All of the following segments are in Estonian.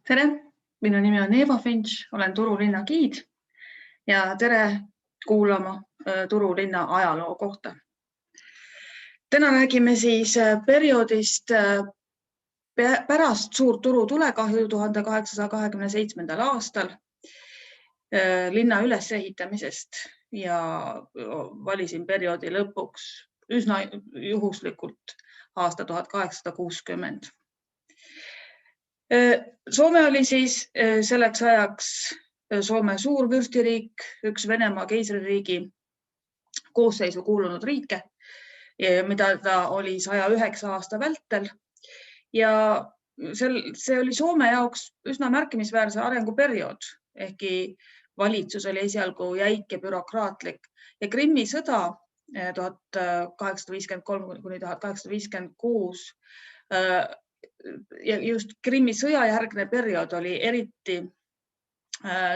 Tere, minu nimi on Eva Finch, olen Turu linna giid ja tere kuulama Turu linna ajaloo kohta. Täna räägime siis perioodist pärast suurt Turu tulekahju 1827. aastal, linna ülesehitamisest ja valisin perioodi lõpuks üsna juhuslikult aasta 1860. Soome oli siis selleks ajaks Soome suurvürstiriik, üks Venemaa keisririigi koosseisu kuulunud riike, mida ta oli 109 aasta vältel. Ja see oli Soome jaoks üsna märkimisväärse arenguperiood, ehkki valitsus oli esialgu jäik ja bürokraatlik. Ja Krimmi sõda 1853 kuni 1856 ja just Krimmi sõjajärgne periood oli eriti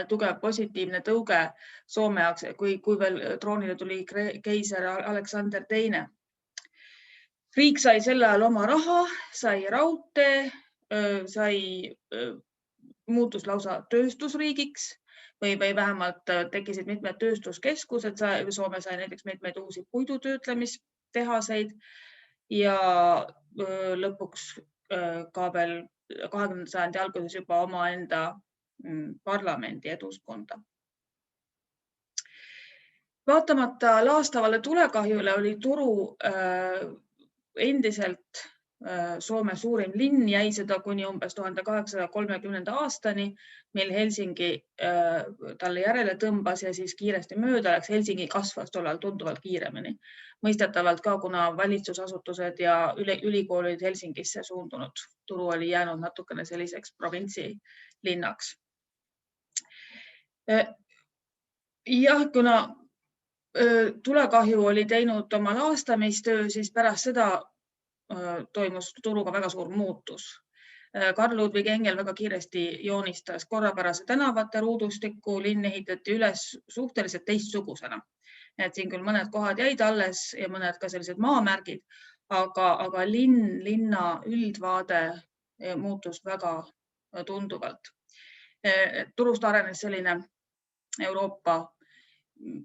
tugev positiivne tõuge Soome jaoks, kui veel troonile tuli keiser Aleksander II. Riik sai sel ajal oma raha, sai raudtee, muutus lausa tööstusriigiks või vähemalt tekkisid mitmed tööstuskeskused. Soome sai näiteks mitmeid uusi puidutöötlemistehaseid ja lõpuks ka veel 20. sajandi alguses juba omaenda parlamendi eduskonda. Vaatamata laastavale tulekahjule oli Turu endiselt Soome suurim linn, jäi seda kuni umbes 1830. aastani, mil Helsingi talle järele tõmbas ja siis kiiresti mööda läks. Helsingi kasvas tollal tunduvalt kiiremini. Mõistetavalt ka, kuna valitsusasutused ja ülikoolid Helsingisse suundunud. Turu oli jäänud natukene selliseks provintsi linnaks. Jah, kuna tulekahju oli teinud oma laastamistöö, siis pärast seda toimus Turuga väga suur muutus. Karl Ludwig Engel väga kiiresti joonistas korrapärase tänavate ruudustiku, linn ehitati üles suhteliselt teistsugusena. Et siin küll mõned kohad jäid alles ja mõned ka sellised maamärgid, aga linna üldvaade muutus väga tunduvalt. Turust arenes selline Euroopa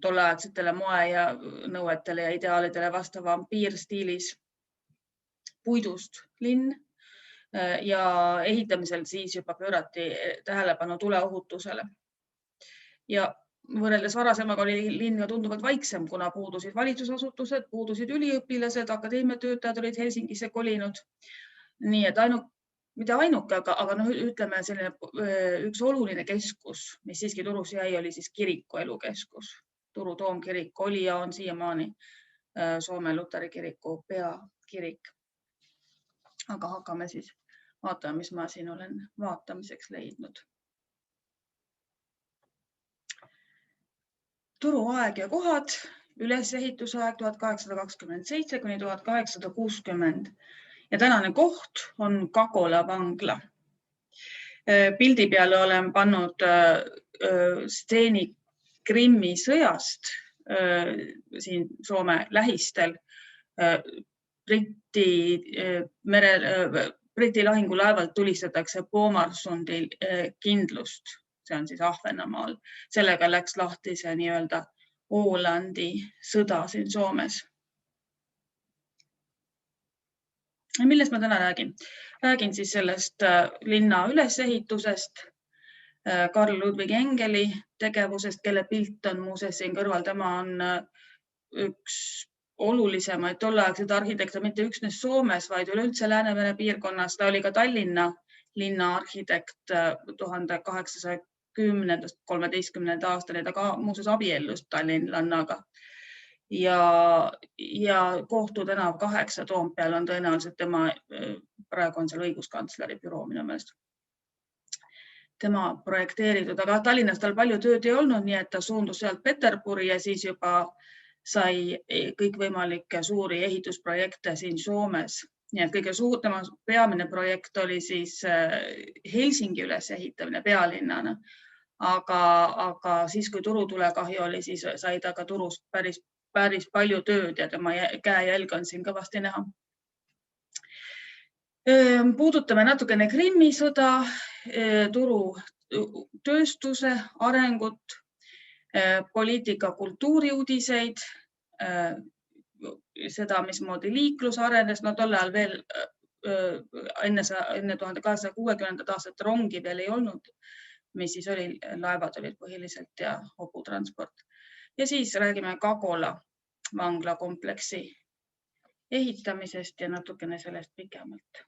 tolleaegsetele moe ja nõuetele ja ideaalidele vastava ampiirstiilis puidust linn ja ehitamisel siis juba pöörati tähelepanu tuleohutusele. Ja võrreldes varasemaga oli linn tunduvalt vaiksem, kuna puudusid valitsusasutused, puudusid üliõpilased, akadeemiatöötajad olid Helsingisse kolinud. Nii et mitte ainuke, aga ütleme selline üks oluline keskus, mis siiski Turus jäi, oli siis kiriku elukeskus. Turu toomkirik oli ja on siiamaani Soome Luteri kiriku peakirik. Aga hakkame siis vaatama, mis ma siin olen vaatamiseks leidnud. Turu aeg ja kohad, üleseehitusaeg 1827 kuni 1860 ja tänane koht on Kakola vangla. Pildi peale olen pannud stseeni Krimmi sõjast siin Soome lähistel. Briti lahingulaevalt tulistatakse Poomarsundi kindlust, see on siis Ahvenamaal. Sellega läks lahti see nii-öelda Ålandi sõda siin Soomes. Millest ma täna räägin? Räägin siis sellest linna ülesehitusest, Karl Ludwig Engeli tegevusest, kelle pilt on muuseas siin kõrval. Tema on üks olulisemaid tolleaegseid arhitekte, mitte üksnes Soomes, vaid üleüldse Läänemere piirkonnas. Ta oli ka Tallinna linna arhitekt 1810. 13. aastani. Ta ka muuseas abiellus tallinlannaga. Ja Kohtu tänav 8 Toompeal on tõenäoliselt tema, praegu on seal õiguskantsleri büroo minu meelest. Tema projekteeritud, aga Tallinnas tal palju tööd ei olnud, nii et ta suundus sealt Peterburi ja siis juba sai kõikvõimalikke suuri ehitusprojekte siin Soomes. Nii et kõige tema peamine projekt oli siis Helsingi ülesehitamine pealinnana. Aga siis, kui Turu tulekahju oli, siis sai ta ka Turust päris palju tööd ja tema käejälg on siin kõvasti näha. Puudutame natukene Krimmi sõda turutööstuse arengut, poliitika kultuuriuudiseid, seda, mismoodi liiklus arenes, no tol ajal veel enne 1860. aastat rongi veel ei olnud, mis siis oli, laevad olid põhiliselt ja hobutransport. Ja siis räägime Kagola vanglakompleksi ehitamisest ja natukene sellest pikemalt.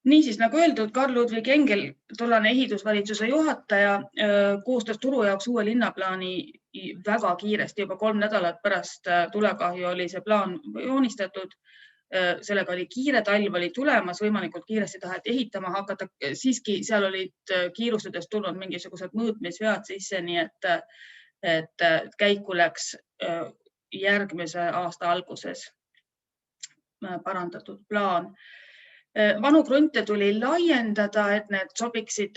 Niisiis, nagu öeldud, Karl Ludwig Engel, tollane ehitusvalitsuse juhataja, koostas turu jaoks uue linnaplaani väga kiiresti, juba 3 nädalat pärast tulekahju oli see plaan joonistatud. Sellega oli kiire, talv oli tulemas, võimalikult kiiresti taheti ehitama hakata. Siiski seal olid kiirustades tulnud mingisugused mõõtmisvead sisse, nii et käiku läks järgmise aasta alguses parandatud plaan. Vanu krunte tuli laiendada, et need sobiksid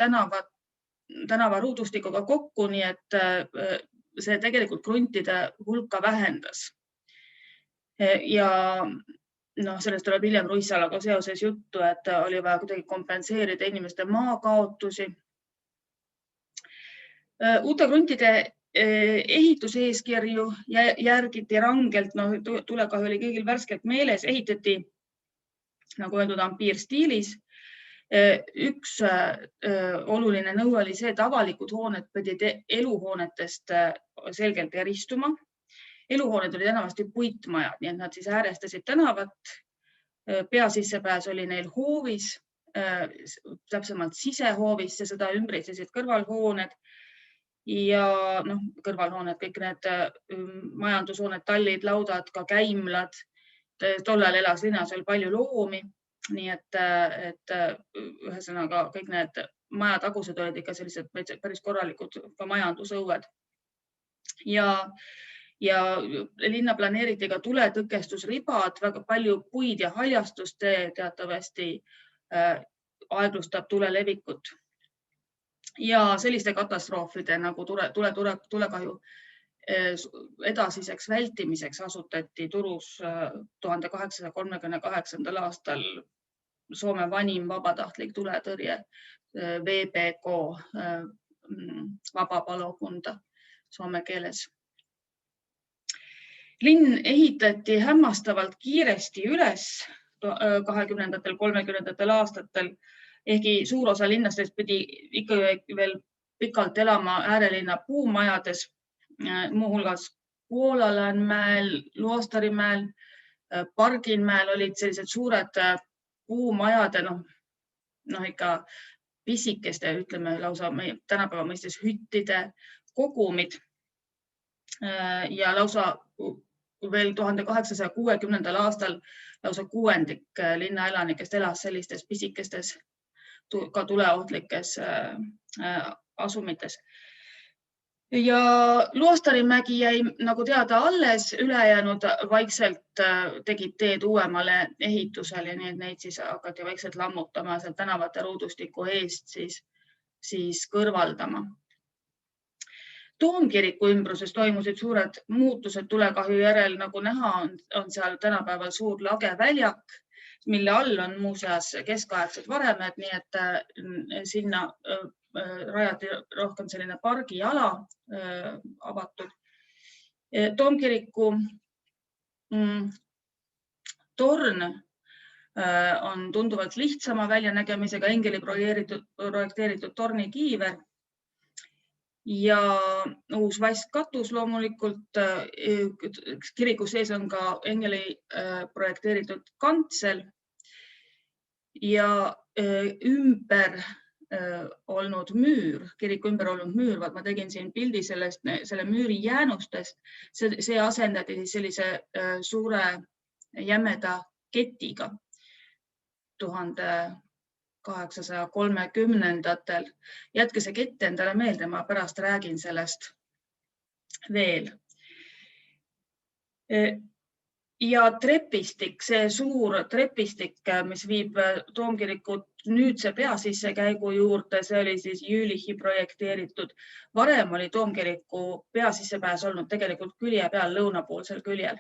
tänavaruudustikuga kokku, nii et see tegelikult kruntide hulka vähendas. Ja sellest tuleb hiljem Ruissalaga seoses juttu, et oli vaja kuidagi kompenseerida inimeste maakaotusi. Uute kruntide ehituseeskirju järgiti rangelt, tulekahju oli kõigil värskelt meeles, ehitati nagu öeldud ampiirstiilis. Üks oluline nõue oli see, et avalikud hooned pidid eluhoonetest selgelt eristuma. Eluhooned olid enamasti puitmajad, nii et nad siis äärestasid tänavat. Peasissepääs oli neil hoovis, täpsemalt sisehoovis, ja seda ümbritsesid kõrvalhooned. Ja kõrvalhooned, kõik need majandushooned, tallid, laudad, ka käimlad. Tollal elas linnas veel palju loomi, nii et ühesõnaga kõik need majatagused olid ikka sellised päris korralikud ka majandusõued. Ja linna planeeriti ka tuletõkestusribad, väga palju puid ja haljastust teatavasti aeglustab tule levikut. Ja selliste katastroofide nagu tulekahju edasiseks vältimiseks asutati turus 1838. aastal Soome vanim vabatahtlik tuletõrje VPK, vabapalokunda soome keeles. Linn ehitati hämmastavalt kiiresti üles 20. 30. aastatel, ehkki suur osa linnastest pidi ikka veel pikalt elama äärelinna puumajades, muuhulgas Kuolalanmäel, Luostarimäel, Parginmäel olid sellised suured puumajade, ikka pisikeste, ütleme lausa tänapäeva mõistes hüttide kogumid. Ja lausa veel 1860. aastal lausa 1/6 linna elanikest elas sellistes pisikestes, ka tuleohtlikes asumites. Ja Luostarimägi jäi nagu teada alles, ülejäänud vaikselt tegid teed uuemale ehitusele, nii et neid siis hakati vaikselt lammutama, seal tänavate ruudustiku eest siis kõrvaldama. Toomkiriku ümbruses toimusid suured muutused tulekahju järel, nagu näha on seal tänapäeval suur lageväljak, mille all on muuseas keskaegsed varemed, nii et sinna rajati rohkem selline pargiala avatud. Toomkiriku torn on tunduvalt lihtsama väljanägemisega Engeli projekteeritud tornikiiver ja uus vastkatus loomulikult. Kiriku sees on ka Engeli projekteeritud kantsel ja ümber olnud müür, kiriku ümber olnud müür, ma tegin siin pildi selle müüri jäänustest, see asendati sellise suure jämeda ketiga 1830-ndatel. Jätke see kett endale meelde, ma pärast räägin sellest veel. Ja trepistik, see suur trepistik, mis viib Toomkirikut nüüdse peasissekäigu juurde, see oli siis Jülichi projekteeritud. Varem oli Toomkiriku peasissepääs olnud tegelikult külje peal lõunapoolsel küljel.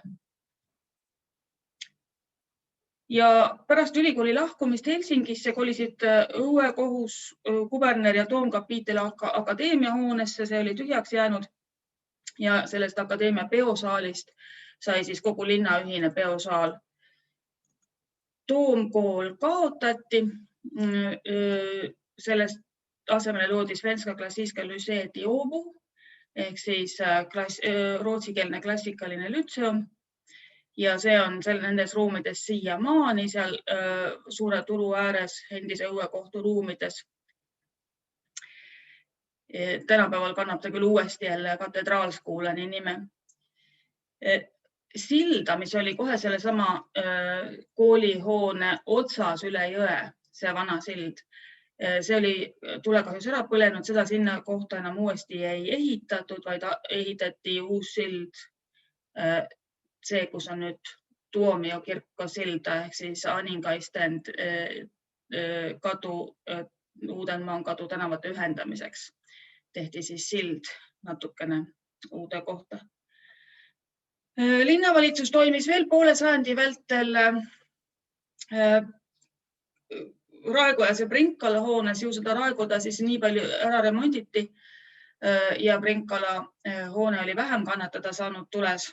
Ja pärast ülikooli lahkumist Helsingisse kolisid õuekohus, kuberner ja toomkapiitel akadeemia hoonesse, see oli tühjaks jäänud ja sellest akadeemia peosaalist sai siis kogu linna ühine peosaal. Toomkool kaotati, sellest asemele loodi Svenska Klassiska Lycée Diobu ehk siis rootsikeelne klassikaline lütseum ja see on nendes ruumides siiamaani seal suure turu ääres endise õuekohtu ruumides. Tänapäeval kannab ta küll uuesti jälle katedraalskuulani nime. Silda, mis oli kohe sellesama koolihoone otsas üle jõe, see vana sild, see oli tulekahjus ära põlenud, seda sinna kohta enam uuesti ei ehitatud, vaid ehitati uus sild. See, kus on nüüd Tuomio kirko silda ehk siis Aningaistend kadu, Uudenmaan kadu tänavate ühendamiseks. Tehti siis sild natukene uude kohta. Linnavalitsus toimis veel poole sajandi vältel Raekoja Brinkala hoones, ju seda Raekoda siis nii palju ära remonditi ja Brinkala hoone oli vähem kannatada saanud tules.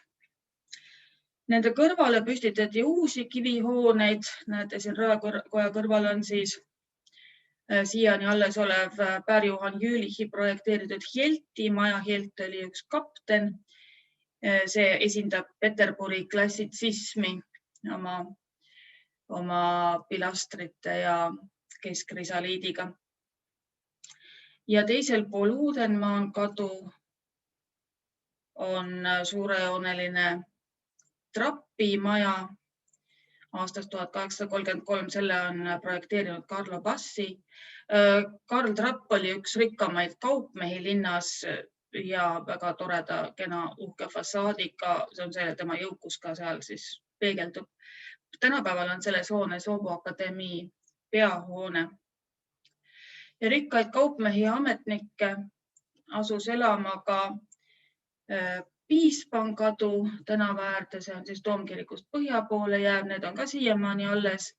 Nende kõrvale püstitati uusi kivihooneid. Näete, siin Raekoja kõrval on siis siiani alles olev Pär-Johan Jülichi projekteeritud Hjelti maja. Hjelt oli üks kapten. See esindab Peterburi klassitsismi oma pilastrite ja keskrisaliidiga. Ja teisel pool Uudenmaan kadu on suurejooneline trapimaja aastast 1833. Selle on projekteerinud Carlo Bassi. Karl Trapp oli üks rikkamaid kaupmehi linnas ja väga toreda, kena, uhke fassaadiga. See on see, tema jõukus ka seal siis peegeldub. Tänapäeval on selles hoones Åbo Akadeemii peahoone. Ja rikkaid kaupmehi ja ametnikke asus elama ka Piispangadu tänava äärde, see on siis Toomkirikust põhja poole jääb, need on ka siiamaani alles.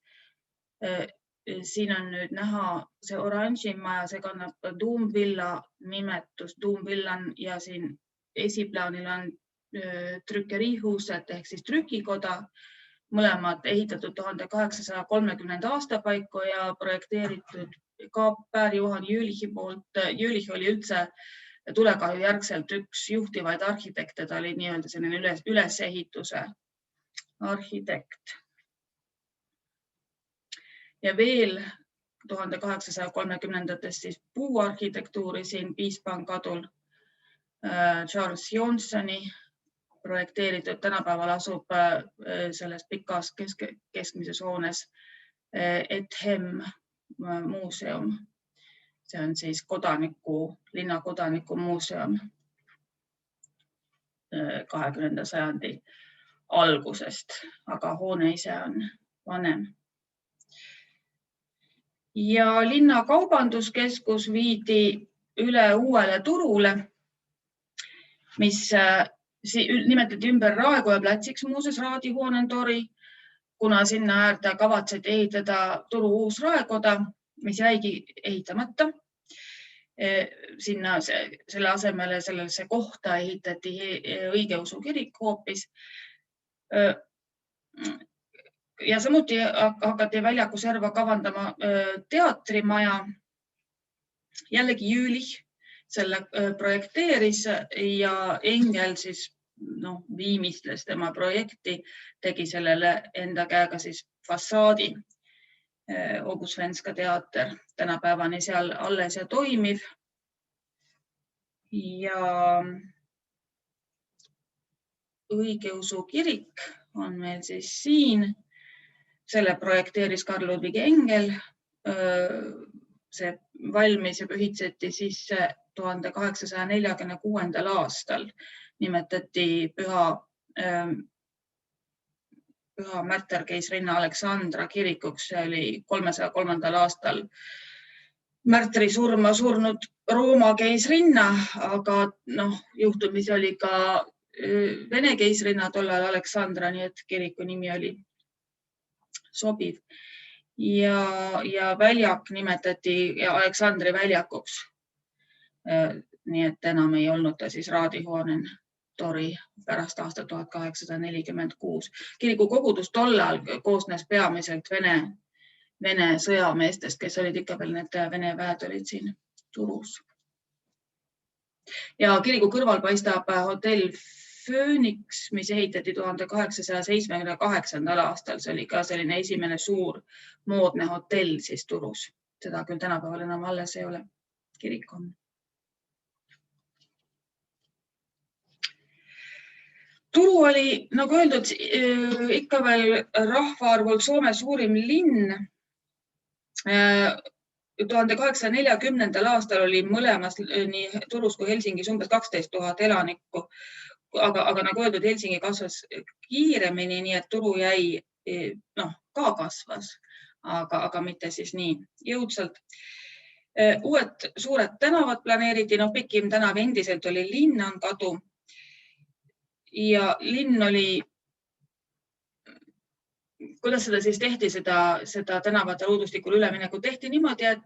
Siin on nüüd näha see oranžimaja, see kannab Doomvilla nimetust, Doomvillan ja siin esiplaanil on trükkeriihuused ehk siis trükikoda, mõlemad ehitatud 1830. aasta paiku ja projekteeritud ka Pär-Johan Jülichi poolt. Jülich oli üldse tulekahju järgselt üks juhtivaid arhitekte, ta oli nii-öelda selline ülesehituse arhitekt. Ja veel 1830-ndatest siis puuarhitektuuri siin Piispangkadul Charles Johnsoni projekteeritud. Tänapäeval asub selles pikas keskmises hoones Ethem muuseum. See on siis linna kodaniku muuseum 20. sajandi algusest, aga hoone ise on vanem. Ja linna kaubanduskeskus viidi üle uuele turule, mis nimetati ümber Raekoja platsiks muuseas Raadihuonentori, kuna sinna äärde kavatseti ehitada turu uus Raekoda, mis jäigi ehitamata. Sinna selle asemele sellesse kohta ehitati õigeusu kirik hoopis. Ja samuti hakati väljaku serva kavandama teatrimaja. Jällegi Jülich selle projekteeris ja Engel siis viimistles tema projekti, tegi sellele enda käega siis fassaadi. Åbo Svenska teater tänapäevani seal alles ja toimiv. Ja õigeusu kirik on meil siis siin. Selle projekteeris Carl Ludwig Engel. See valmis ja pühitseti siis 1846. aastal. Nimetati püha märterkeisrinna Aleksandra kirikuks. See oli 303. aastal märtri surma surnud Rooma keisrinna, aga juhtumisi oli ka Vene keisrinna tollal Aleksandra, nii et kiriku nimi oli sobiv. Ja väljak nimetati Aleksandri väljakuks. Nii et enam ei olnud ta siis Raadihonen tori pärast aastat 1846. Kiriku kogudus tollal koosnes peamiselt Vene sõjameestest, kes olid ikka veel need Vene väed olid siin Turus. Ja kiriku kõrval paistab hotell Phoenix, mis ehitati 1878. aastal. See oli ka selline esimene suur moodne hotell siis Turus. Seda küll tänapäeval enam alles ei ole. Kirik on. Turu oli, nagu öeldud, ikka veel rahvaarvult Soome suurim linn. 1840. aastal oli mõlemas nii Turus kui Helsingis umbes 12 000 elanikku. Aga nagu öeldud, Helsingi kasvas kiiremini, nii et Turu jäi, ka kasvas, aga mitte siis nii jõudsalt. Uued suured tänavad planeeriti, pikim tänav endiselt oli Linnan kadu. Ja linn oli, kuidas seda siis tehti, seda tänavate ruudustikul ülemineku tehti niimoodi, et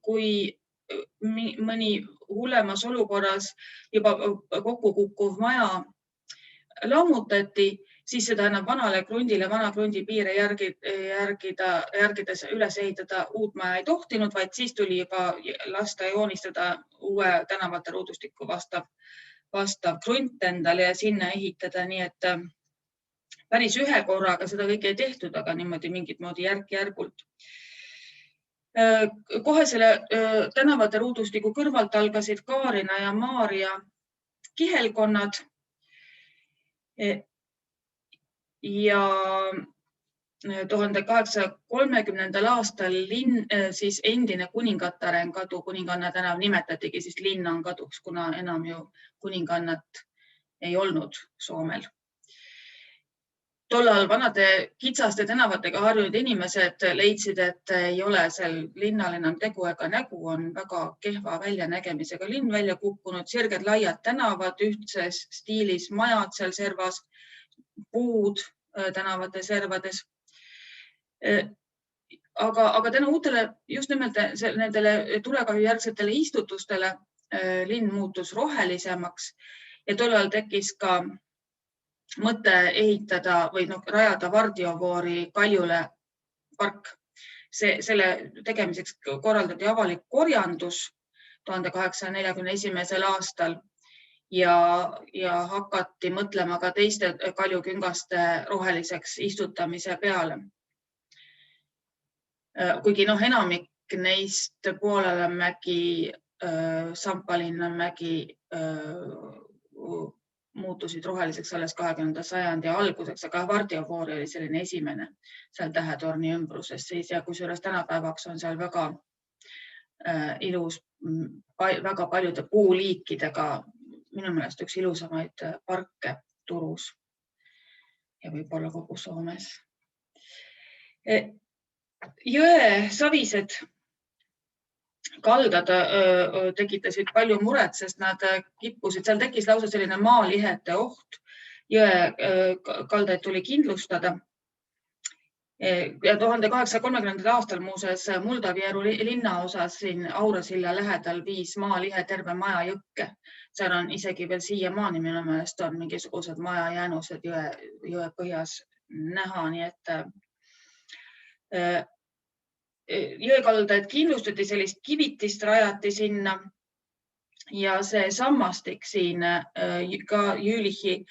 kui mõni hullemas olukorras juba kokku kukkuv maja lammutati, siis seda enam vanale krundile, vana krundi piire järgides üles ehitada uut maja ei tohtinud, vaid siis tuli juba lasta joonistada uue tänavate ruudustikku vastav krunt endale ja sinna ehitada, nii et päris ühe korraga seda kõike ei tehtud, aga niimoodi mingit moodi järk-järgult. Kohe selle tänavate ruudustiku kõrvalt algasid Kaarina ja Maarja kihelkonnad ja 1830. aastal siis endine kuningataren kadu, kuninganna tänav nimetatigi siis Linnan kaduks, kuna enam ju kuningannat ei olnud Soomel. Tollal vanade kitsaste tänavatega harjunud inimesed leidsid, et ei ole seal linnal enam tegu ega nägu, on väga kehva väljanägemisega linn välja kukkunud, sirged laiad tänavad, ühtses stiilis majad seal servas, puud tänavate servades. Aga täna uutele, just nimelt nendele tulekahjujärgsetele istutustele linn muutus rohelisemaks ja tollal tekkis ka mõte ehitada või rajada Vardiovoori kaljule park. Selle tegemiseks korraldati avalik korjandus 1841. aastal ja hakati mõtlema ka teiste kaljuküngaste roheliseks istutamise peale. Kuigi enamik neist Poolamägi, Sampalinnamägi muutusid roheliseks alles 20. sajandi alguseks, aga Vardiovoor oli selline esimene seal Tähetorni ümbruses siis ja kusjuures tänapäevaks on seal väga ilus, väga paljude puuliikidega, minu meelest üks ilusamaid parke Turus ja võib-olla kogu Soomes. Jõe savised kaldad tekitasid palju muret, sest nad kippusid, seal tekkis lausa selline maalihete oht. Jõe kaldaid tuli kindlustada. Ja 1830. aastal muuseas Muldavieru linnaosas siin Aurasilla lähedal viis maalihe terve maja jõkke. Seal on isegi veel siiamaani minu meelest on mingisugused maja jäänused jõe põhjas näha, nii et jõekaldaid kindlustati, sellist kivitist rajati sinna ja see sammastik siin ka Jülichi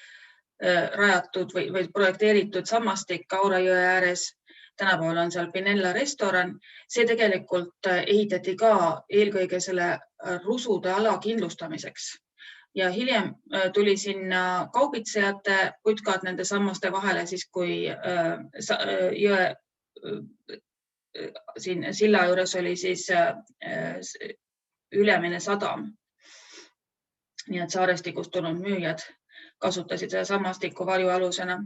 rajatud või projekteeritud sammastik Aura jõe ääres. Tänapäeval on seal Pinella restoran. See tegelikult ehitati ka eelkõige selle rusude ala kindlustamiseks ja hiljem tuli sinna kaubitsejate putkad nende sammaste vahele, siis kui jõe siin silla juures oli siis ülemine sadam. Nii et saarestikust tulnud müüjad kasutasid seda sammastikku varjualusena.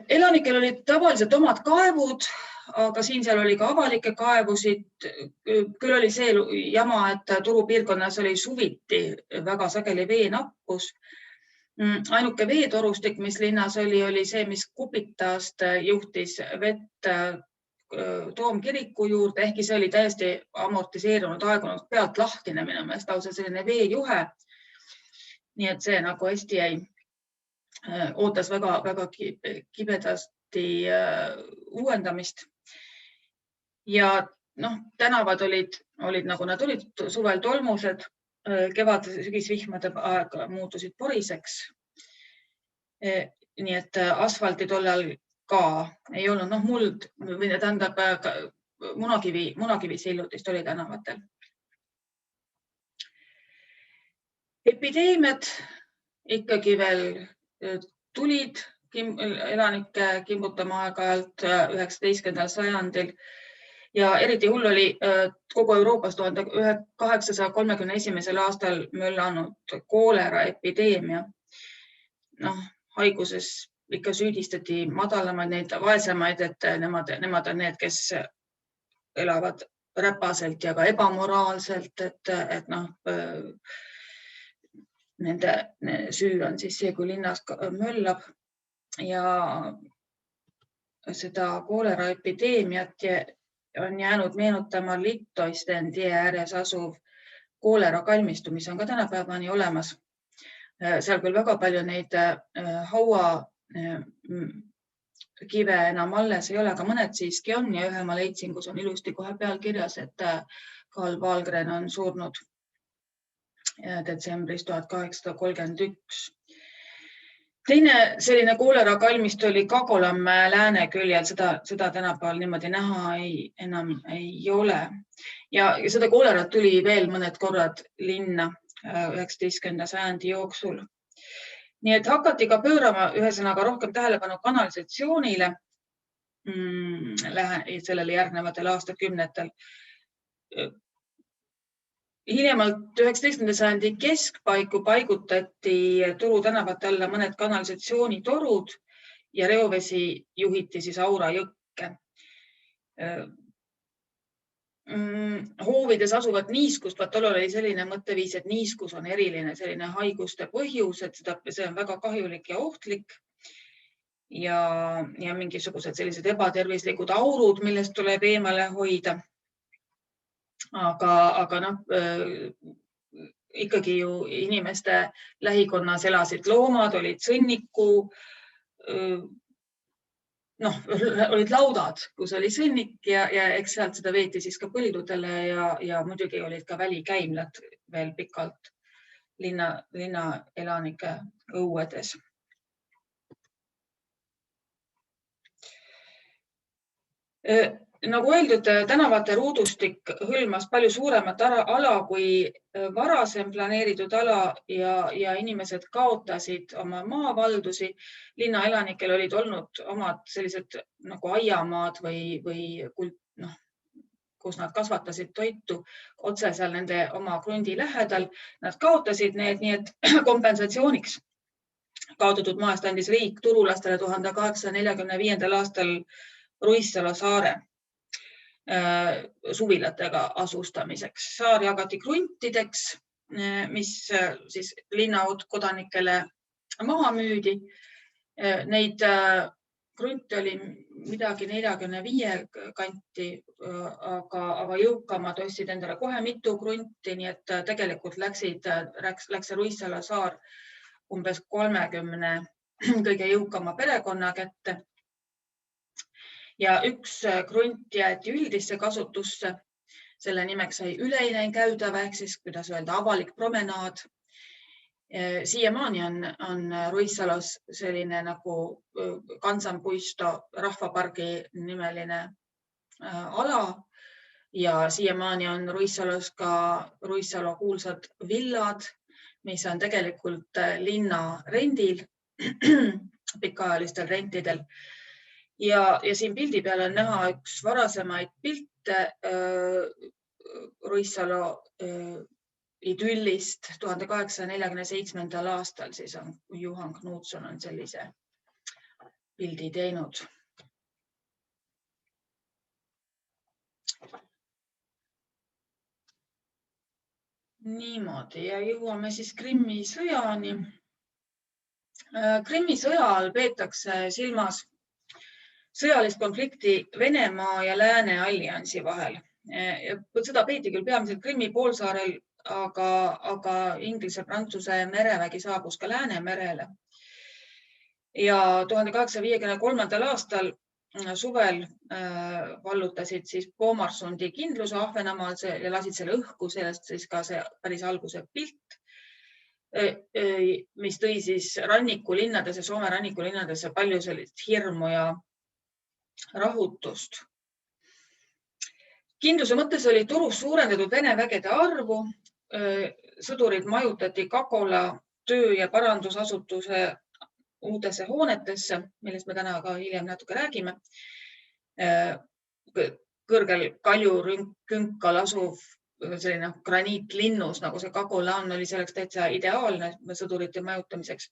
Elanikel olid tavaliselt omad kaevud, aga siin seal oli ka avalikke kaevusid. Küll oli see jama, et Turu piirkonnas oli suviti väga sageli veenappus Ainuke veetorustik, mis linnas oli see, mis Kupitast juhtis vett Toomkiriku juurde, ehkki see oli täiesti amortiseerunud, aegunud pealt lahtine minu meelest, lausa selline veejuhe. Nii et see nagu hästi jäi, ootas väga kibedasti uuendamist. Ja tänavad olid nagu nad olid, suvel tolmused, kevad sügisvihmade aeg muutusid poriseks. Nii et asfalti tollal ka ei olnud, muld või tähendab munakivi sillutist oli tänavatel. Epideemiad ikkagi veel tulid elanikke kimbutama aeg-ajalt 19. sajandil ja eriti hull oli kogu Euroopas 1831. aastal möllanud koolera epideemia. Haiguses ikka süüdistati madalamaid, neid vaesemaid, et nemad on need, kes elavad räpaselt ja ka ebamoraalselt, et nende süü on siis see, kui linnas möllab ja seda koolera epideemiat on jäänud meenutama Littoisten tie ääres asuv koolera kalmistu, mis on ka tänapäevani olemas. Seal küll väga palju neid hauakive enam alles ei ole, aga mõned siiski on ja ühe ma leidsin, kus on ilusti kohe peal kirjas, et Karl Wahlgren on surnud detsembris 1831. Teine selline koolera kalmist oli Kagolammäe lääneküljel, seda tänapäeval niimoodi näha enam ei ole. Ja seda koolerat tuli veel mõned korrad linna 19. sajandi jooksul. Nii et hakati ka pöörama ühesõnaga rohkem tähelepanu kanalisatsioonile sellele järgnevatel aastakümnetel. Hiljemalt 19. sajandi keskpaiku paigutati Turu tänavate alla mõned kanalisatsioonitorud ja reovesi juhiti siis Aura jõkke. Hoovides asuvat niiskust, tollal oli selline mõtteviis, et niiskus on eriline selline haiguste põhjus, et see on väga kahjulik ja ohtlik ja mingisugused sellised ebatervislikud aurud, millest tuleb eemale hoida. Aga ikkagi ju inimeste lähikonnas elasid loomad, olid sõnniku, olid laudad, kus oli sõnnik ja eks sealt seda veeti siis ka põldudele ja muidugi olid ka välikäimlad veel pikalt linna elanike õuedes. Nagu öeldud, tänavate ruudustik hõlmas palju suuremat ala kui varasem planeeritud ala ja inimesed kaotasid oma maavaldusi. Linna elanikel olid olnud omad sellised nagu aiamaad või kus nad kasvatasid toitu otse seal nende oma krundi lähedal. Nad kaotasid need, nii et kompensatsiooniks kaotatud maast andis riik turulastele 1845. aastal Ruissalo saare suvilatega asustamiseks. Saar jagati kruntideks, mis siis linnakodanikele maha müüdi. Neid krunte oli midagi 45 kanti, aga jõukamad ostsid endale kohe mitu krunti, nii et tegelikult läks see Ruissalo saar umbes 30 kõige jõukama perekonna kätte. Ja üks krunt jäeti üldisse kasutusse. Selle nimeks sai üleine käüdav ehk siis, kuidas öelda, avalik promenaad. Siiamaani on Ruissalos selline nagu Kansanpuisto rahvapargi nimeline ala ja siiamaani on Ruissalos ka Ruissalo kuulsad villad, mis on tegelikult linna rendil, pikaajalistel rentidel. Ja siin pildi peal on näha üks varasemaid pilte Ruissalo idüllist 1847. aastal, siis on Johan Knudson on sellise pildi teinud. Niimoodi ja jõuame siis Krimmi sõjani. Krimmi sõja all peetakse silmas sõjalist konflikti Venemaa ja Lääne alliansi vahel. Seda peeti küll peamiselt Krimmi poolsaarel, aga Inglise-Prantsuse merevägi saabus ka Läänemerele. Ja 1853. aastal suvel vallutasid siis Poomarsundi kindluse Ahvenamaal ja lasid selle õhku, sellest siis ka see päris alguse pilt, mis tõi siis rannikulinnadesse, Soome rannikulinnadesse palju sellist hirmu ja rahutust. Kindluse mõttes oli Turus suurendatud Vene vägede arvu, sõdurid majutati Kakola töö- ja parandusasutuse uutesse hoonetesse, millest me täna ka hiljem natuke räägime. Kõrgel kaljukünkal asuv selline graniitlinnus, nagu see Kakola on, oli selleks täitsa ideaalne sõdurite majutamiseks.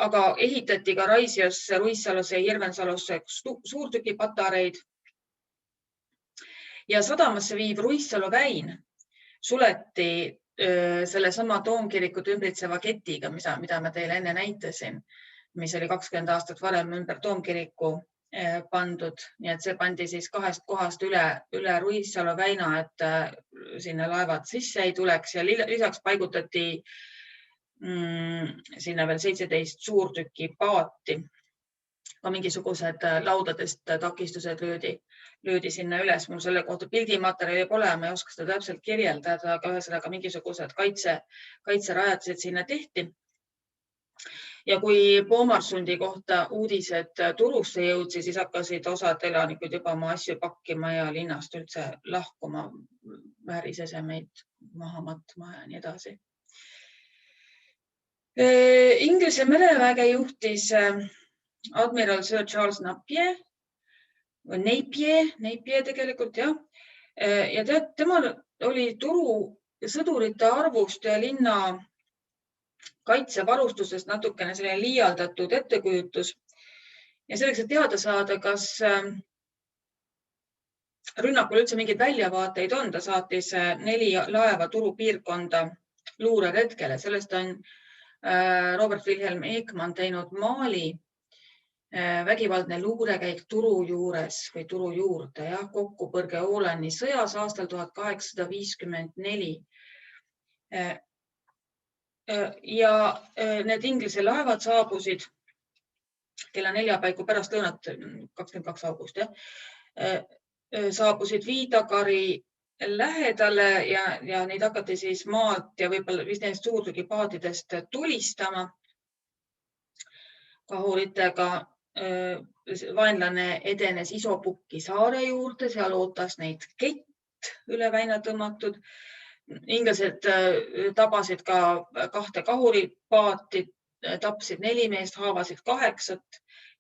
Aga ehitati ka Raisiosse, Ruissalosse ja Hirvensalosse suurtükipatareid. Ja sadamasse viiv Ruissalo väin suleti selle sama toomkirikut ümbritseva ketiga, mida ma teile enne näitasin, mis oli 20 aastat varem ümber toomkiriku pandud. Nii et see pandi siis 2 kohast üle Ruissalo väina, et sinna laevad sisse ei tuleks ja lisaks paigutati sinna veel 17 suurtüki paati. Ka mingisugused laudadest takistused löödi sinna üles. Mul selle kohta pildimaterjali pole, ma ei oska seda täpselt kirjeldada, aga ühesõnaga mingisugused kaitserajatised sinna tehti. Ja kui Poomarsundi kohta uudised Turusse jõudsi, siis hakkasid osad elanikud juba oma asju pakkima ja linnast üldse lahkuma, väärisesemeid maha matma ja nii edasi. Inglise mereväge juhtis admiral Sir Charles Napier tegelikult, jah. Ja temal oli Turu sõdurite arvust ja linna kaitsevarustusest natukene selline liialdatud ettekujutus. Ja selleks, et teada saada, kas rünnakul üldse mingeid väljavaateid on, ta saatis 4 laeva Turu piirkonda luureretkele. Sellest on Robert Wilhelm Ekman teinud maali vägivaldne luurekäik Turu juures või Turu juurde, kokkupõrge Ålani sõjas aastal 1854. Ja need Inglise laevad saabusid kella 4 paiku pärast lõunat, 22. august, saabusid Viidakari lähedale ja neid hakati siis maalt ja võib-olla vist neist suurtükipaatidest tulistama kahuritega. Vaenlane edenes Isopukki saare juurde, seal ootas neid kett üle väina tõmmatud. Inglased tabasid ka 2 kahuripaati, tapsid 4 meest, haavasid 8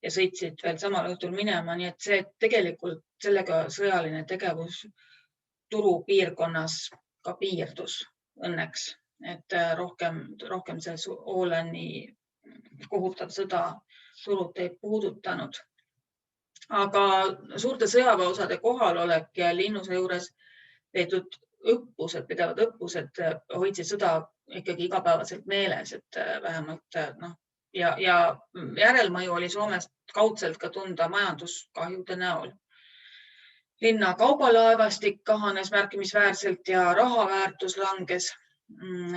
ja sõitsid veel samal õhtul minema. Nii et see tegelikult sellega sõjaline tegevus Turu piirkonnas ka piirdus õnneks, et rohkem see Ålani kohutav sõda Turut ei puudutanud. Aga suurte sõjaväeosade kohalolek ja linnuse juures peetud pidevad õppused hoidsid sõda ikkagi igapäevaselt meeles, et vähemalt ja järelmõju oli Soomest kaudselt ka tunda majanduskahjude näol. Linna kaubalaevastik kahanes märkimisväärselt ja rahaväärtus langes,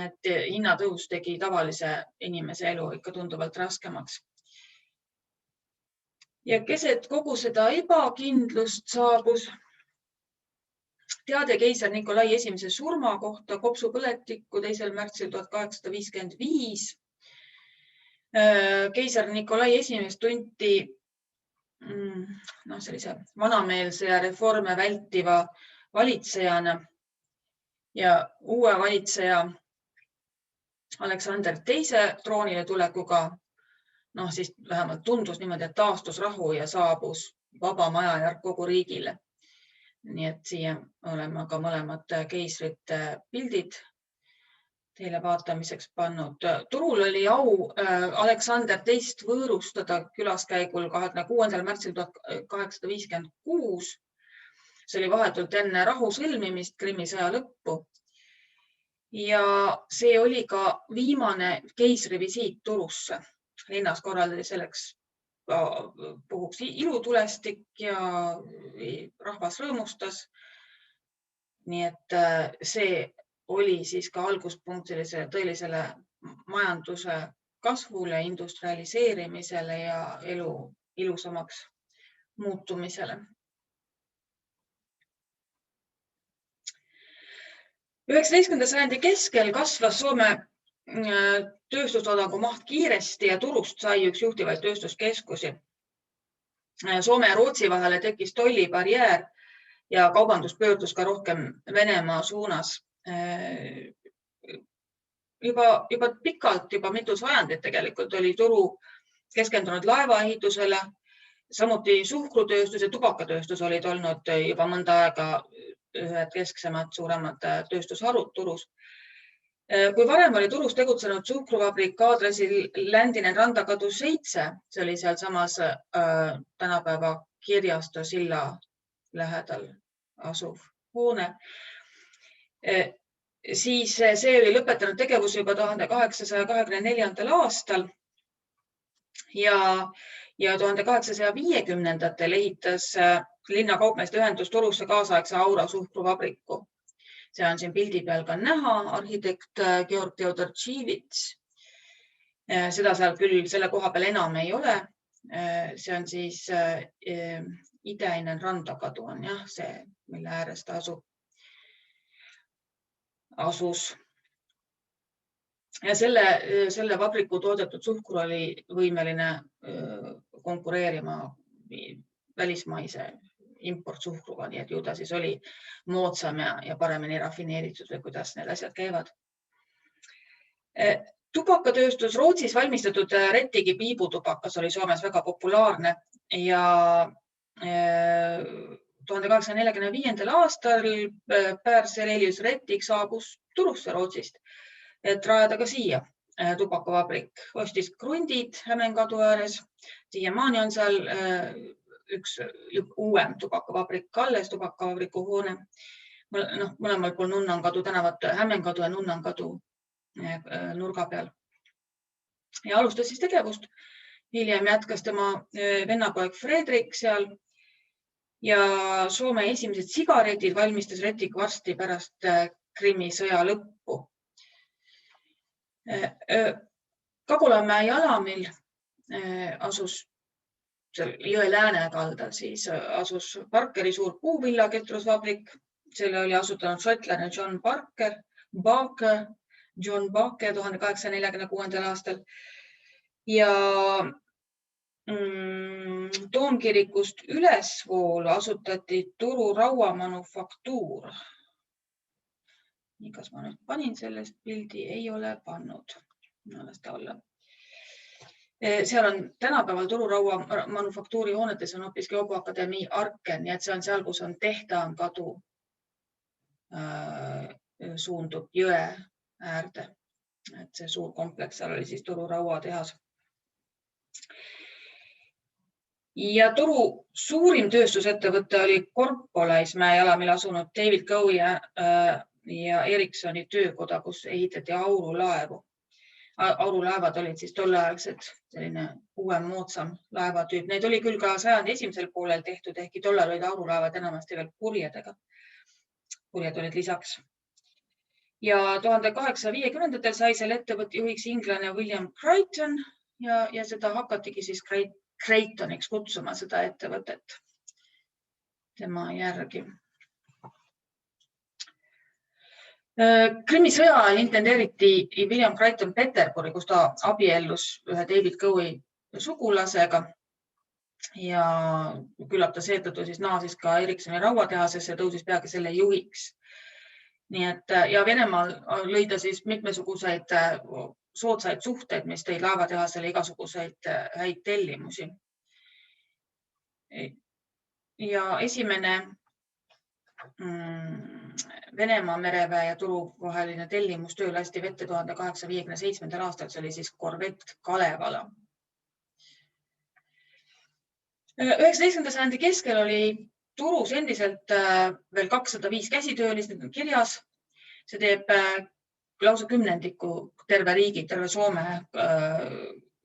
et hinnatõus tegi tavalise inimese elu ikka tunduvalt raskemaks. Ja keset kogu seda ebakindlust saabus teade keiser Nikolai I surma kohta kopsupõletikku 2. märtsil 1855. Keiser Nikolai I tunti sellise vanameelse ja reforme vältiva valitsejana ja uue valitseja Aleksander II troonile tulekuga siis vähemalt tundus niimoodi, et taastus rahu ja saabus vabam ajajärk kogu riigile. Nii et siia oleme ka mõlemad keisrite pildid teile vaatamiseks pannud. Turul oli au Aleksander II võõrustada külaskäigul 26. märtsil 1856. See oli vahetult enne rahu sõlmimist Krimmi sõja lõppu. Ja see oli ka viimane keisri visiit Turusse. Linnas korraldati selleks puhuks ilutulestik ja rahvas rõõmustas. Nii et see oli siis ka alguspunkt sellisele tõelisele majanduse kasvule, industrialiseerimisele ja elu ilusamaks muutumisele. 19. sajandi keskel kasvas Soome tööstustoodangu maht kiiresti ja turust sai üks juhtivaid tööstuskeskusi. Soome ja Rootsi vahele tekkis tollibarjäär ja kaubandus pöördus ka rohkem Venemaa suunas. Juba pikalt, juba mitu sajandit tegelikult oli turu keskendunud laevaehitusele. Samuti suhkrutööstus ja tubakatööstus olid olnud juba mõnda aega ühed kesksemad suuremad tööstusharud turus. Kui varem oli turus tegutsenud suhkruvabrik aadressil Ländinen Randakadu 7, see oli seal samas tänapäeva Kirjasto silla lähedal asuv hoone, siis see oli lõpetanud tegevuse juba 1824. aastal ja 1850-ndatel ehitas linna kaupmeeste ühendus Turusse kaasaegse Aura suhkruvabriku. See on siin pildi peal ka näha, arhitekt Georg Teodortšivits. Seda seal küll selle koha peal enam ei ole. See on siis Idainen Randakadu on jah see, mille ääres ta asus. Ja selle vabriku toodetud suhkur oli võimeline konkureerima välismaise importsuhkruga, nii et ju ta siis oli moodsam ja paremini rafineeritud või kuidas need asjad käivad. Tubakatööstus Rootsis valmistatud Rettigi piibutubakas oli Soomes väga populaarne ja 1845. aastal Per Serelius Rettig saabus Turusse Rootsist, et rajada ka siia tubakavabrik. Ostis krundid Hämeenkadu ääres. Siiamaani on seal üks uuem tubakavabrik alles, tubakavabriku hoone. Mõlemal pool Nunnankadu tänavat, Hämeenkadu ja Nunnankadu nurga peal. Ja alustas siis tegevust. Hiljem jätkas tema vennapoeg Fredrik seal ja Soome esimesed sigaretid valmistas Rettig varsti pärast Krimmi sõja lõppu. Kagulamäe jalamil asus jõe läänekaldal, siis asus Parkeri suur puuvillaketrusvabrik. Selle oli asutanud šotlane John Baker 1846. aastal ja Toomkirikust ülesvoolu asutati Turu rauamanufaktuur. Nii, kas ma nüüd panin sellest pildi? Ei ole pannud. Las ta olla. Seal on tänapäeval Turu rauamanufaktuuri hoonetes on hoopis Geoakadeemii Arken, nii et see on seal, kus on Tehtaan kadu suundub jõe äärde. Et see suur kompleks seal oli siis Turu rauatehas. Ja Turu suurim tööstusettevõte oli Korpolaismäe jalamil asunud David Coe ja Ericssoni töökoda, kus ehitati aurulaevu. Aurulaevad olid siis tolleaegsed selline uuem moodsam laevatüüp. Neid oli küll ka sajandi esimesel poolel tehtud, ehkki tollal olid aurulaevad enamasti veel purjedega. Purjed olid lisaks. Ja 1850-ndatel sai selle ettevõtte juhiks inglane William Creighton ja seda hakatigi siis Creightoniks kutsuma seda ettevõtet tema järgi. Krimmi sõja ajal intendeeriti William Creighton Peterburi, kus ta abiellus ühe David Coe sugulasega ja küllap ta seetõttu siis naasis ka Ericssoni rauatehasesse ja tõusis peagi selle juhiks. Nii et ja Venemaal lõi ta siis mitmesuguseid soodsaid suhteid, mis tõid laevatehasele igasuguseid häid tellimusi. Ja esimene Venemaa mereväe ja Turu vaheline tellimustöö lasti vette 1857. aastal, see oli siis korvett Kalevala. 19. sajandi keskel oli Turus endiselt veel 205 käsitöölist, need on kirjas. See teeb lausa kümnendiku terve riigi, terve Soome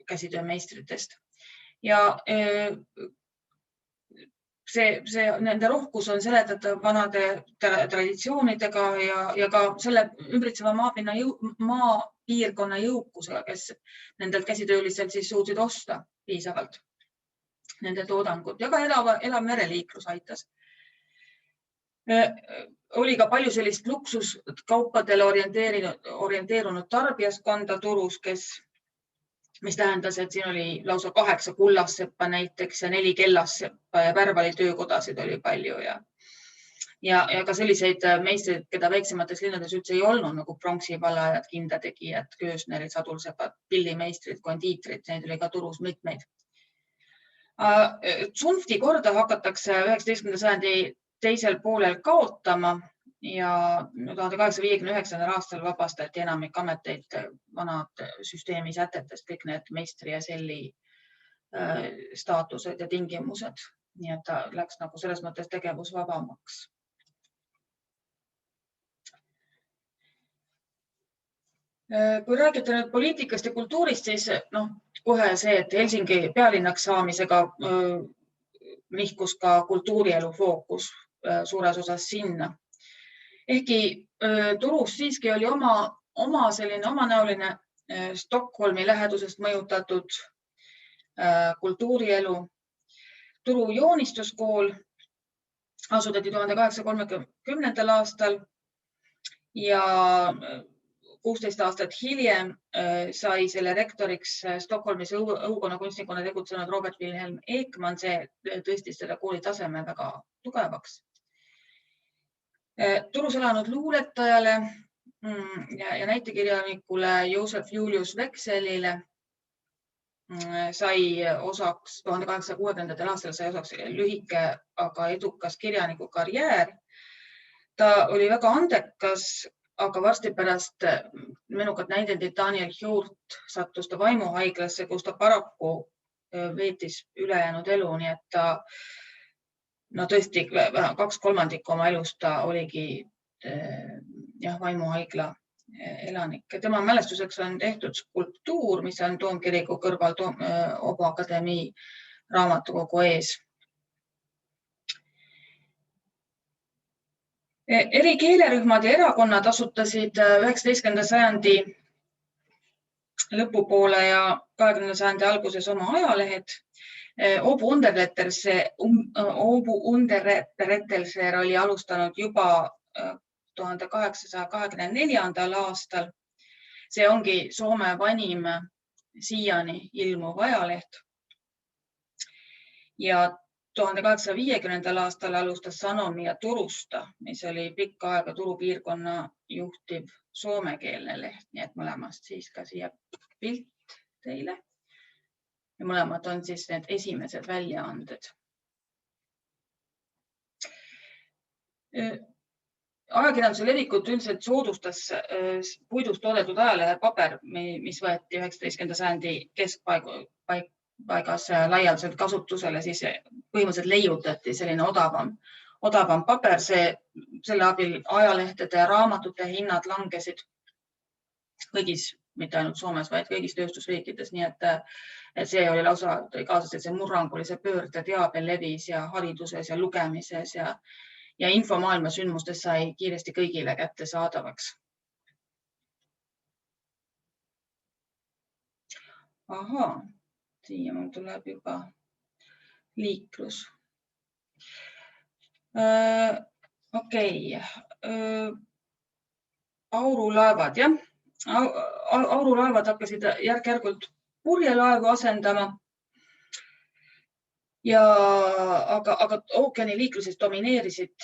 käsitöömeistritest. Ja nende rohkus on seletatav vanade traditsioonidega ja ka selle ümbritseva maapiirkonna jõukusega, kes nendelt käsitöölistelt siis suutsid osta piisavalt nende toodangut ja ka elav mereliiklus aitas. Oli ka palju sellist luksuskaupadele orienteerunud tarbijaskonda turus, mis tähendas, et siin oli lausa 8 kullasseppa näiteks ja 4 kellasseppa ja värvalitöökodasid oli palju ja ka selliseid meistreid, keda väiksemates linnades üldse ei olnud, nagu pronksivalajad, kindategijad, köösnerid, sadulsepad, pillimeistrid, kondiitrid, neid oli ka turus mitmeid. Tsunfti korda hakatakse 19. sajandi teisel poolel kaotama ja 1859. aastal vabastati enamik ameteid vanad süsteemi sätetest, kõik need meistri ja selli staatused ja tingimused. Nii et ta läks nagu selles mõttes tegevusvabamaks. Kui räägite nüüd poliitikast ja kultuurist, siis kohe see, et Helsingi pealinnaks saamisega nihkus ka kultuurielu fookus suures osas sinna. Ehkki Turus siiski oli omanäoline Stockholmi lähedusest mõjutatud kultuurielu. Turu joonistuskool asutati 1830. aastal ja 16 aastat hiljem sai selle rektoriks Stockholmis õukonnakunstnikuna tegutsenud Robert Wilhelm Ekman. See tõstis selle kooli taseme väga tugevaks. Turus elanud luuletajale ja näitekirjanikule Joseph Julius Vekselile sai osaks 1860. aastal sai osaks lühike, aga edukas kirjaniku karjäär. Ta oli väga andekas, aga varsti pärast menukat näidendit Daniel Hjort sattus ta vaimuhaiglasse, kus ta paraku veetis ülejäänud elu, nii et ta tõesti 2/3 oma elust ta oligi vaimuhaigla elanik. Tema mälestuseks on tehtud skulptuur, mis on Toomkiriku kõrval Obo Akadeemii raamatukogu ees. Eri keelerühmad ja erakonnad asutasid 19. sajandi lõpupoole ja 20. sajandi alguses oma ajalehed. Obu Underrättelser oli alustanud juba 1824. aastal. See ongi Soome vanim siiani ilmuv ajaleht. Ja 1850. aastal alustas Sanomia Turusta, mis oli pikka aega turupiirkonna juhtiv soomekeelne leht, nii et mõlemast siis ka siia pilt teile. Ja mõlemad on siis need esimesed väljaanded. Ajakirjanduse levikut üldiselt soodustas puidust toodetud ajalehe paber, mis võeti 19. sajandi keskpaigas laialdaselt kasutusele, siis põhimõtteliselt leiutati selline odavam paber. Selle abil ajalehtede ja raamatute hinnad langesid kõigis, mitte ainult Soomes, vaid kõigis tööstusriikides. Nii et see oli lausa kaasa see murrangulise pöörde teabel levis ja hariduses ja lugemises ja infomaailma sündmustes sai kiiresti kõigile kätte saadavaks. Ahaa, siia mul tuleb juba liiklus. Okei. Aurulaevad, jah. Aurulaevad hakkasid järk-järgult purjelaevu asendama. Aga ookeaniliikluses domineerisid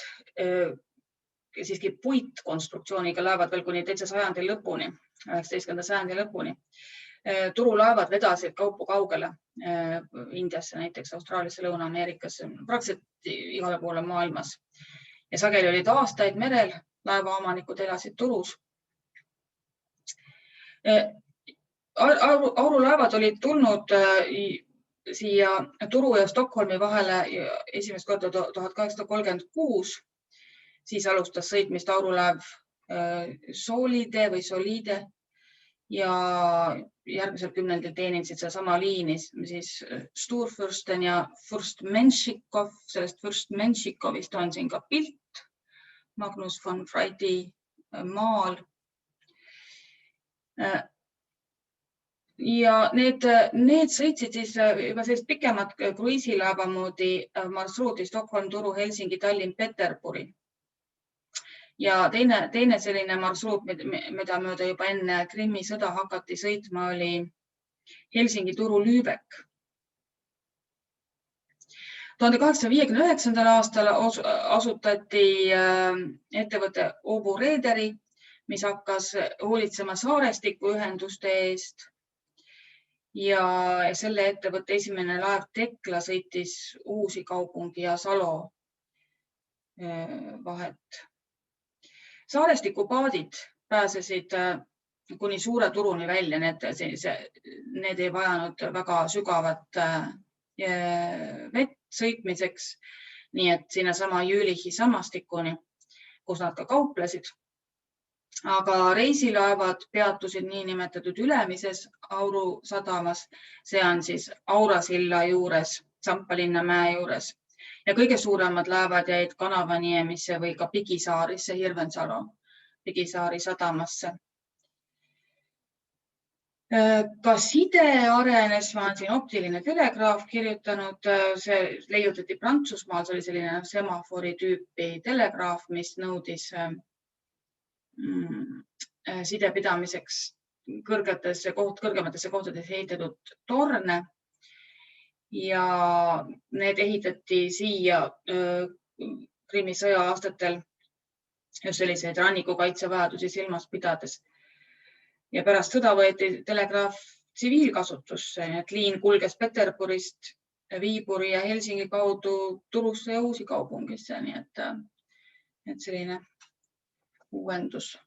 siiski puitkonstruktsiooniga laevad veel kuni täitsa sajandi lõpuni, 19. sajandi lõpuni. Turulaevad vedasid kaupu kaugele Indiasse, näiteks Austraaliasse, Lõuna-Ameerikasse, praktiliselt igale poole maailmas. Ja sageli olid aastaid merel, laevaomanikud elasid Turus. Aurulaevad olid tulnud siia Turu ja Stockholmi vahele esimest korda 1836. Siis alustas sõitmist aurulaev Solide ja järgmisel kümnendil teenindasid seda sama liini siis Sturfürsten ja Fürst Menšikov. Sellest Fürst Menšikovist on siin ka pilt Magnus von Freidi maal. Ja need sõitsid siis juba sellist pikemat kruiisilaeva moodi marsruuti Stockholm, Turu, Helsingi, Tallinn, Peterburi. Ja teine selline marsruut, mida mööda juba enne Krimmi sõda hakati sõitma, oli Helsingi, Turu, Lübeck. 1859. aastal asutati ettevõte Obu Reederi, mis hakkas hoolitsema saarestikuühenduste eest. Ja selle ettevõtte esimene laev Tekla sõitis Uusi Kaupungi ja Salo vahet. Saarestikupaadid pääsesid kuni Suure Turuni välja. Need ei vajanud väga sügavat vett sõitmiseks, nii et sinna sama Jülichi sammastikuni, kus nad ka kauplesid. Aga reisilaevad peatusid niinimetatud ülemises Auru sadamas. See on siis Aurasilla juures, Sampalinna mäe juures. Ja kõige suuremad laevad jäid Kanavaniemisse või ka Pigisaarisse, Hirvensalu Pigisaari sadamasse. Ka side arenes, ma olen siin optiline telegraaf kirjutanud, see leiutati Prantsusmaal, see oli selline semafori tüüpi telegraaf, mis nõudis sidepidamiseks kõrgematesse kohtadesse ehitatud torne ja need ehitati siia Krimmi sõja aastatel just selliseid rannikukaitsevajadusi silmas pidades. Ja pärast sõda võeti telegraaf tsiviilkasutusse, et liin kulges Peterburist, Viiburi ja Helsingi kaudu Turusse ja Uusi Kaupungisse, nii et selline uuendus.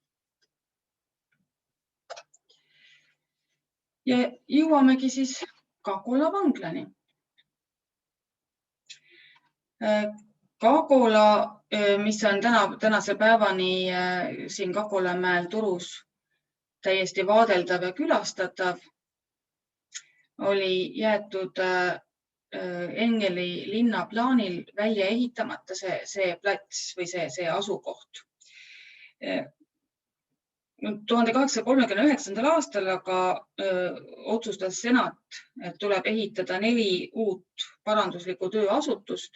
Ja jõuamegi siis Kakola vanglani. Kakola, mis on tänase päevani siin Kakolamäel Turus täiesti vaadeldav ja külastatav, oli jäetud Engeli linnaplaanil välja ehitamata see plats või see asukoht. 1839. aastal aga otsustas senat, et tuleb ehitada 4 uut paranduslikku tööasutust.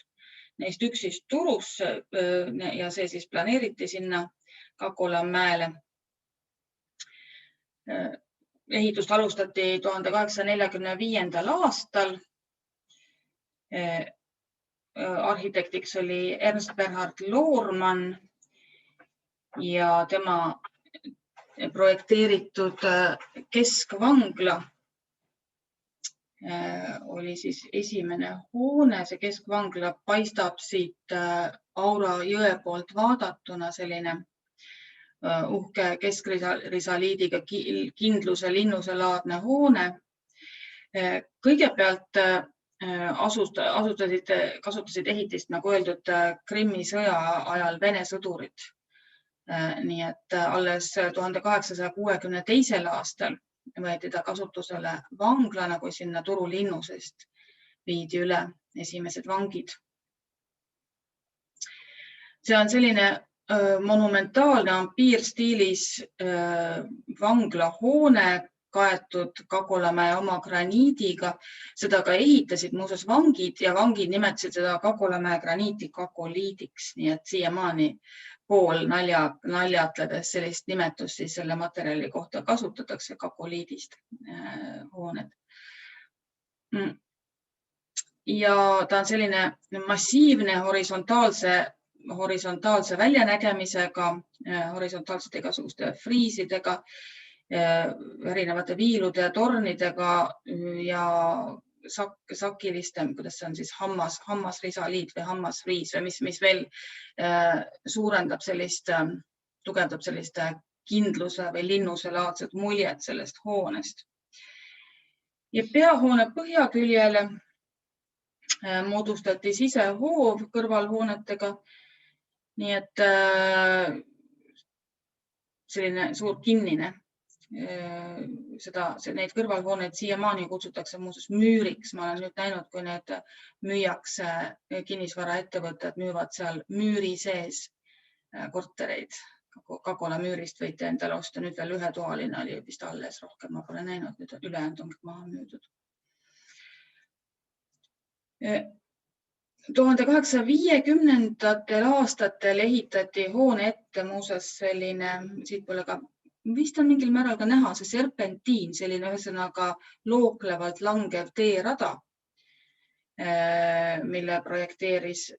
Neist üks siis Turusse ja see siis planeeriti sinna Kakolamäele. Ehitust alustati 1845. aastal. Arhitektiks oli Ernst Bernhard Loormann ja tema projekteeritud keskvangla oli siis esimene hoone. See keskvangla paistab siit Aura jõe poolt vaadatuna selline uhke keskrisaliidiga kindluse linnuselaadne hoone. Kõigepealt kasutasid ehitist, nagu öeldud, Krimmi sõja ajal Vene sõdurid. Nii et alles 1862. aastal võeti ta kasutusele vanglana, kui sinna Turu linnusest viidi üle esimesed vangid. See on selline monumentaalne ampiirstiilis vanglahoone, kaetud Kakolamäe oma graniidiga. Seda ka ehitasid muuseas vangid ja vangid nimetasid seda Kakolamäe graniiti kakoliidiks, nii et siiamaani pool naljatledes sellist nimetust siis selle materjali kohta kasutatakse, kakoliidist hooned. Ja ta on selline massiivne horisontaalse väljanägemisega, horisontaalsete igasuguste friisidega, erinevate viilude ja tornidega ja sakiliste, kuidas see on siis hammasrisaliid või hammasfriis, mis veel suurendab tugevdab sellist kindluse või linnuselaadset muljet sellest hoonest. Ja peahoone põhjaküljele moodustati sisehoov kõrvalhoonetega, nii et selline suur kinnine neid kõrvalhooneid siiamaani kutsutakse muuseas müüriks. Ma olen nüüd näinud, kui need müüakse, kinnisvaraettevõtted müüvad seal müüri sees kortereid. Kakola müürist võite endale osta, nüüd veel ühetoaline oli vist alles, rohkem ma pole näinud, nüüd ülejäänud on maha müüdud. 1850. aastatel ehitati hoone ette muuseas selline, siit pole ka, vist on mingil määral ka näha, see serpentiin, selline ühesõnaga looklevalt langev teerada, mille projekteeris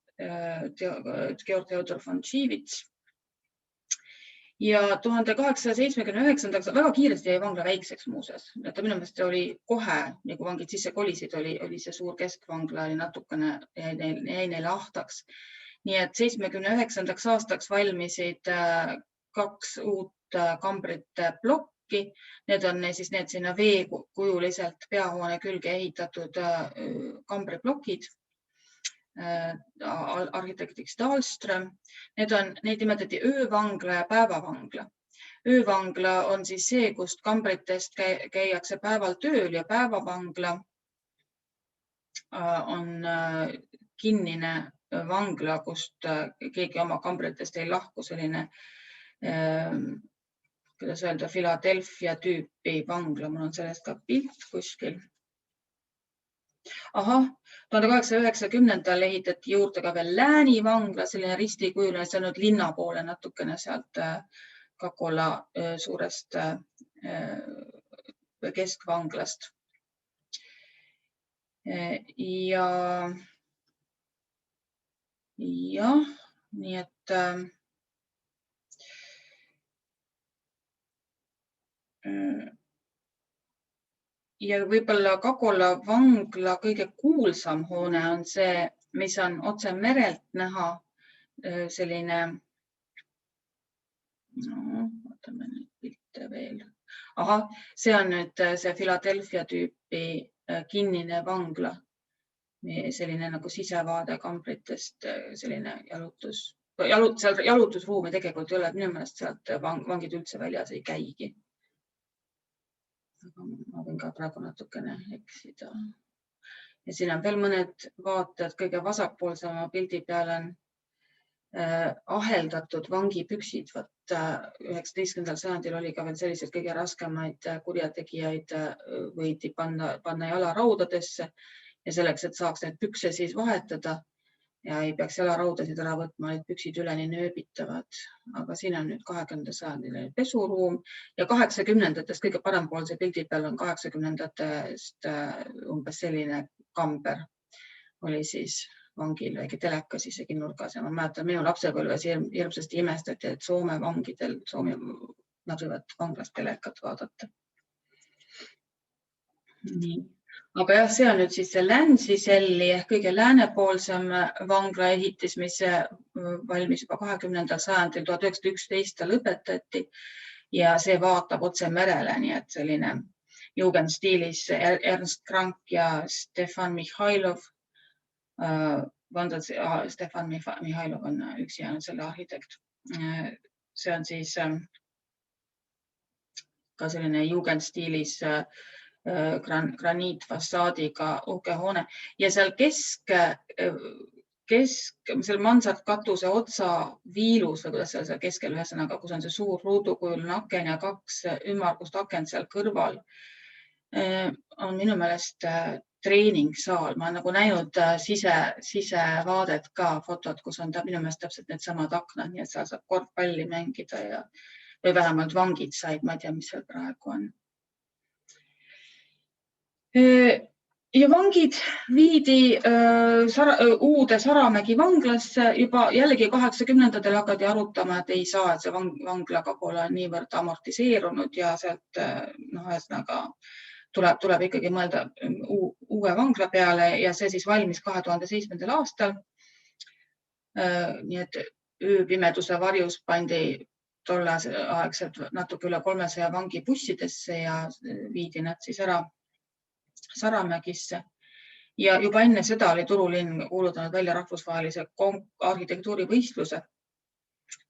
Georg Theodor von Schiewitz. Ja 1879. väga kiiresti jäi vangla väikseks muuseas. Minu meelest oli kohe, nagu vangid sisse kolisid, oli see suur keskvangla oli natukene jäi neile ahtaks. Nii et 79. aastaks valmisid 2 uut kambrite plokki. Need on siis need sinna veekujuliselt peahoone külge ehitatud kambriplokid. Arhitektiks Dahlström. Neid nimetati öövangla ja päevavangla. Öövangla on siis see, kust kambritest käiakse päeval tööl ja päevavangla on kinnine vangla, kust keegi oma kambritest ei lahku, selline, kuidas öelda, Philadelphia tüüpi vangla. Mul on sellest ka pilt kuskil. 1890. ehitati juurde ka veel Läänivangla, selline ristikujuline, see on nüüd linna poole natukene sealt Kakola suurest keskvanglast. Ja nii et ja võib-olla Kakola vangla kõige kuulsam hoone on see, mis on otse merelt näha, selline, vaatame nüüd pilte veel. See on nüüd see Philadelphia tüüpi kinnine vangla, selline nagu sisevaade kambritest, selline jalutusruumi tegelikult ei ole, minu meelest sealt vangid üldse väljas ei käigi. Aga ma võin ka praegu natukene eksida. Ja siin on veel mõned vaated, kõige vasakpoolsema pildi peal on aheldatud vangipüksid. 19. sajandil oli ka veel sellised kõige raskemaid kurjategijaid võidi panna jalaraudadesse ja selleks, et saaks need pükse siis vahetada ja ei peaks jalaraudasid ära võtma, need püksid üleni nööbitavad. Aga siin on nüüd 20. sajandil pesuruum ja 80-ndatest kõige parempoolse pildi peal on 80-ndatest umbes selline kamber oli siis vangil väike telekas isegi nurgas ja ma mäletan, minu lapsepõlves hirmsasti imestati, et Soome vangidel, nad võivad vanglast telekat vaadata. Nii. Aga jah, see on nüüd siis see Länsiselli ehk kõige läänepoolsem vangla ehitis, mis valmis juba 20. sajandil, 1911 lõpetati ja see vaatab otse merele, nii et selline jugendstiilis Ernst Krank ja Stefan Mihhailov. Stefan Mihhailov on üksi jäänud selle arhitekt. See on siis ka selline jugendstiilis graniitfassaadiga uhke hoone ja seal seal mansardkatuse otsa viilus või kuidas seal keskel ühesõnaga, kus on see suur ruudukujuline aken ja 2 ümmargust akent seal kõrval on minu meelest treeningsaal. Ma olen nagu näinud sisevaadet ka fotot, kus on minu meelest täpselt need samad aknad, nii et seal saab korvpalli mängida või vähemalt vangid said, ma ei tea, mis seal praegu on. Ja vangid viidi uude Saramägi vanglasse juba jällegi 80-ndatel hakati arutama, et ei saa, et see vangla Kakola on niivõrd amortiseerunud ja sealt ühesõnaga tuleb ikkagi mõelda uue vangla peale ja see siis valmis 2007. aastal. Nii et ööpimeduse varjus pandi tolleaegselt natuke üle 300 vangi bussidesse ja viidi nad siis ära Saramägisse ja juba enne seda oli Turulinn kuulutanud välja rahvusvahelise arhitektuurivõistluse.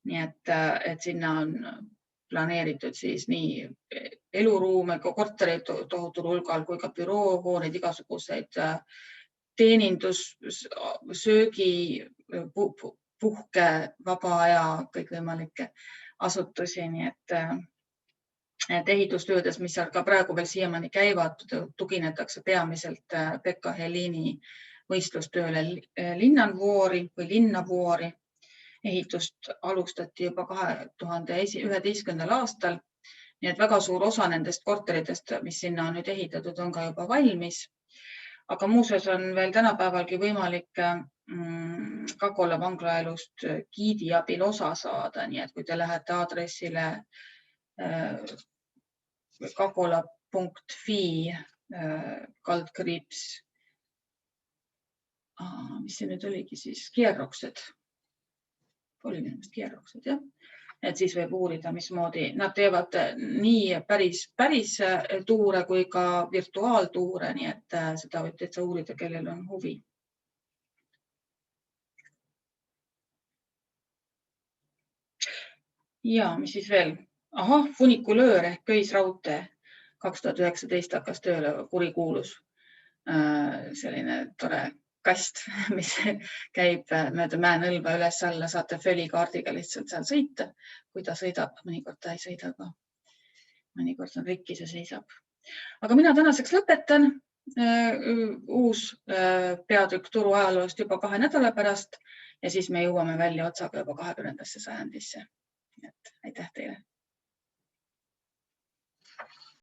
Nii et sinna on planeeritud siis nii eluruume, kortereid tohutul hulgal kui ka büroohooneid, igasuguseid teenindus, söögi, puhke, vaba aja, kõikvõimalikke asutusi, nii et ehitustöödes, mis seal ka praegu veel siiamaani käivad, tuginetakse peamiselt Pekka Helini võistlustööle linnavoori. Ehitust alustati juba 2011. aastal, nii et väga suur osa nendest korteritest, mis sinna on nüüd ehitatud, on ka juba valmis. Aga muuseas on veel tänapäevalgi võimalik Kakola vanglaelust giidi abil osa saada, nii et kui te lähete aadressile kakola.fi kaldkriips, mis see nüüd oligi siis, Kierroksed, jah. Et siis võib uurida, mismoodi nad teevad nii päris tuure kui ka virtuaaltuure, nii et seda võib täitsa uurida, kellel on huvi. Ja, mis siis veel? Funikulöör ehk köisraudtee 2019 hakkas tööle, kurikuulus selline tore kast, mis käib mööda Mäenõlva üles alla, saate föölikaardiga lihtsalt seal sõita. Kui ta sõidab, mõnikord ta ei sõida, aga mõnikord on rikki, see seisab. Aga mina tänaseks lõpetan. Uus peatükk turu ajaloost juba 2 nädala pärast ja siis me jõuame välja otsaga juba 20. sajandisse. Aitäh teile!